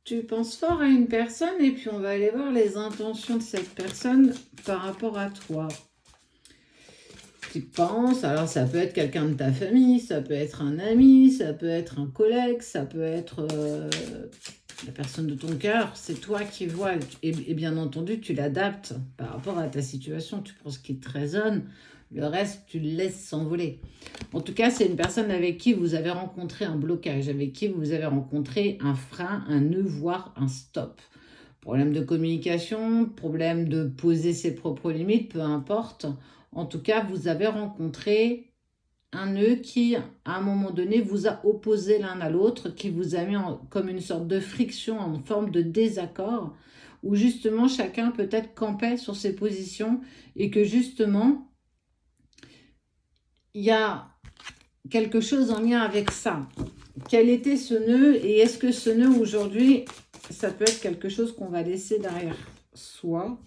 Tu penses fort à une personne et puis on va aller voir les intentions de cette personne par rapport à toi. Tu penses, alors ça peut être quelqu'un de ta famille, ça peut être un ami, ça peut être un collègue, ça peut être la personne de ton cœur. C'est toi qui vois et bien entendu tu l'adaptes par rapport à ta situation. Tu prends ce qui te résonne, le reste tu le laisses s'envoler. En tout cas, c'est une personne avec qui vous avez rencontré un blocage, avec qui vous avez rencontré un frein, un nœud, voire un stop. Problème de communication, problème de poser ses propres limites, peu importe. En tout cas, vous avez rencontré un nœud qui, à un moment donné, vous a opposé l'un à l'autre, qui vous a mis comme une sorte de friction, en forme de désaccord, où justement chacun peut-être campait sur ses positions et que justement, il y a quelque chose en lien avec ça. Quel était ce nœud et est-ce que ce nœud aujourd'hui, ça peut être quelque chose qu'on va laisser derrière soi?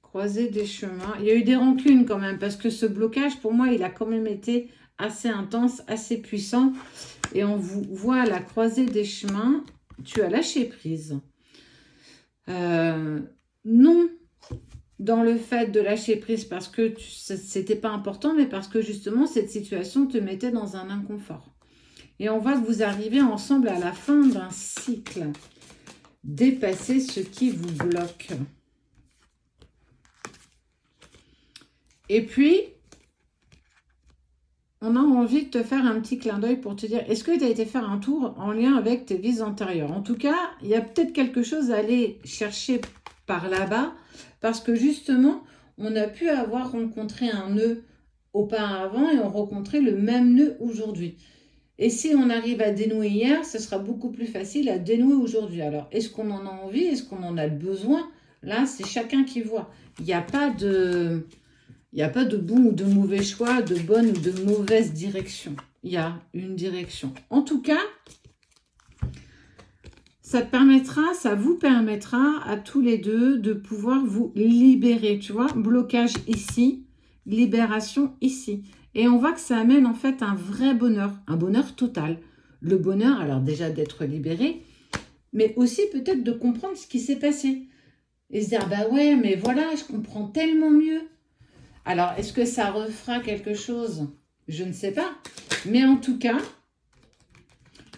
Croiser des chemins. Il y a eu des rancunes quand même parce que ce blocage, pour moi, il a quand même été assez intense, assez puissant. Et on vous voit à la croisée des chemins, tu as lâché prise. Non dans le fait de lâcher prise parce que c'était pas important, mais parce que justement, cette situation te mettait dans un inconfort. Et on voit que vous arrivez ensemble à la fin d'un cycle. Dépasser ce qui vous bloque. Et puis, on a envie de te faire un petit clin d'œil pour te dire, est-ce que tu as été faire un tour en lien avec tes vies antérieures? En tout cas, il y a peut-être quelque chose à aller chercher par là-bas, parce que justement, on a pu avoir rencontré un nœud auparavant et on rencontrait le même nœud aujourd'hui. Et si on arrive à dénouer hier, ce sera beaucoup plus facile à dénouer aujourd'hui. Alors, est-ce qu'on en a envie? Est-ce qu'on en a le besoin? Là, c'est chacun qui voit. Il n'y a pas de... Il n'y a pas de bon ou de mauvais choix, de bonne ou de mauvaise direction. Il y a une direction. En tout cas, ça vous permettra à tous les deux de pouvoir vous libérer. Tu vois, blocage ici, libération ici. Et on voit que ça amène en fait un vrai bonheur, un bonheur total. Le bonheur, alors déjà d'être libéré, mais aussi peut-être de comprendre ce qui s'est passé. Et se dire, bah ouais, mais voilà, je comprends tellement mieux. Alors, est-ce que ça refera quelque chose? Je ne sais pas. Mais en tout cas,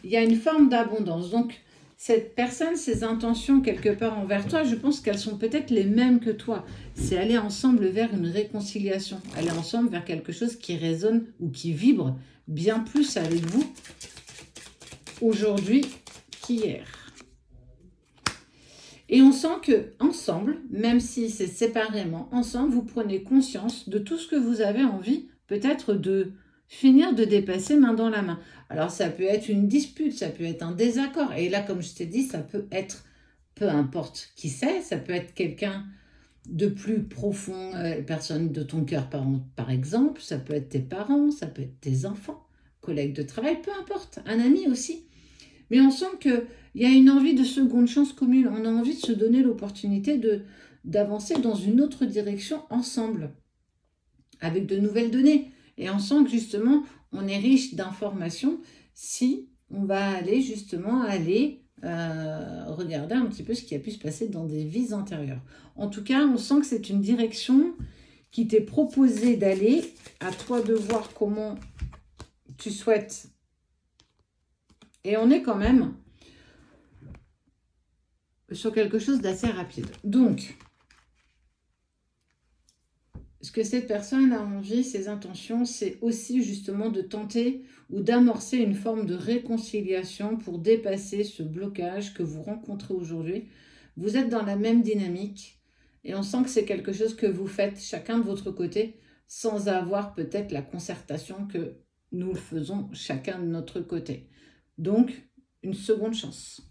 il y a une forme d'abondance. Donc, cette personne, ses intentions quelque part envers toi, je pense qu'elles sont peut-être les mêmes que toi. C'est aller ensemble vers une réconciliation. Aller ensemble vers quelque chose qui résonne ou qui vibre bien plus avec vous aujourd'hui qu'hier. Et on sent que ensemble, même si c'est séparément, ensemble, vous prenez conscience de tout ce que vous avez envie, peut-être de finir de dépasser main dans la main. Alors ça peut être une dispute, ça peut être un désaccord. Et là, comme je t'ai dit, ça peut être, peu importe qui c'est, ça peut être quelqu'un de plus profond, personne de ton cœur par exemple, ça peut être tes parents, ça peut être tes enfants, collègues de travail, peu importe, un ami aussi. Mais on sent qu'il y a une envie de seconde chance commune. On a envie de se donner l'opportunité d'avancer dans une autre direction ensemble, avec de nouvelles données. Et on sent que justement, on est riche d'informations si on va aller justement regarder un petit peu ce qui a pu se passer dans des vies antérieures. En tout cas, on sent que c'est une direction qui t'est proposée d'aller. À toi de voir comment tu souhaites. Et on est quand même sur quelque chose d'assez rapide. Donc, ce que cette personne a envie, ses intentions, c'est aussi justement de tenter ou d'amorcer une forme de réconciliation pour dépasser ce blocage que vous rencontrez aujourd'hui. Vous êtes dans la même dynamique et on sent que c'est quelque chose que vous faites chacun de votre côté sans avoir peut-être la concertation que nous le faisons chacun de notre côté. Donc, une seconde chance.